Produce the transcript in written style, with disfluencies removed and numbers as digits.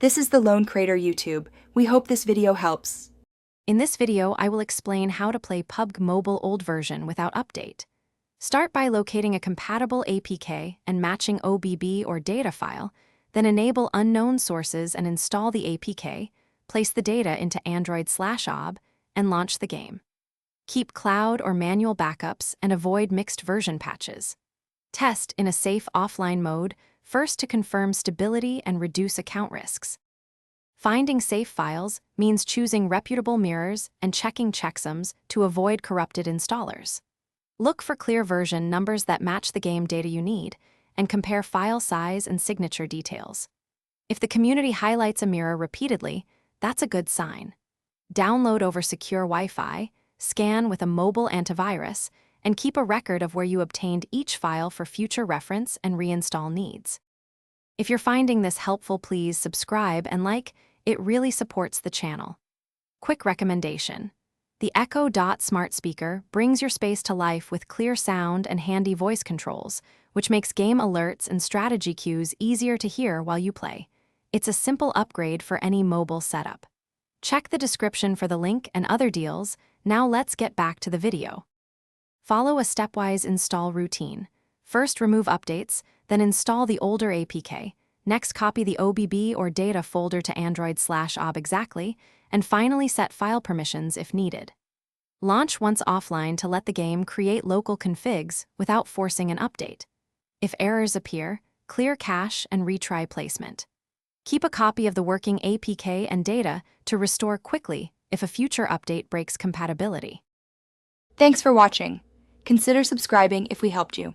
This is the Lone Creator YouTube. We hope this video helps. In this video, I will explain how to play PUBG Mobile old version without update. Start by locating a compatible APK and matching OBB or data file, then enable unknown sources and install the APK, place the data into Android/OB, and launch the game. Keep cloud or manual backups and avoid mixed version patches. Test in a safe offline mode, first to confirm stability and reduce account risks. Finding safe files means choosing reputable mirrors and checking checksums to avoid corrupted installers. Look for clear version numbers that match the game data you need, and compare file size and signature details. If the community highlights a mirror repeatedly, that's a good sign. Download over secure Wi-Fi, scan with a mobile antivirus, and keep a record of where you obtained each file for future reference and reinstall needs. If you're finding this helpful, please subscribe and like. It really supports the channel. Quick recommendation. The Echo Dot smart speaker brings your space to life with clear sound and handy voice controls, which makes game alerts and strategy cues easier to hear while you play. It's a simple upgrade for any mobile setup. Check the description for the link and other deals. Now let's get back to the video. Follow a stepwise install routine. First, remove updates, then install the older APK. Next, copy the OBB or data folder to Android/OB exactly, and finally set file permissions if needed. Launch once offline to let the game create local configs without forcing an update. If errors appear, clear cache and retry placement. Keep a copy of the working APK and data to restore quickly if a future update breaks compatibility. Thanks for watching. Consider subscribing if we helped you.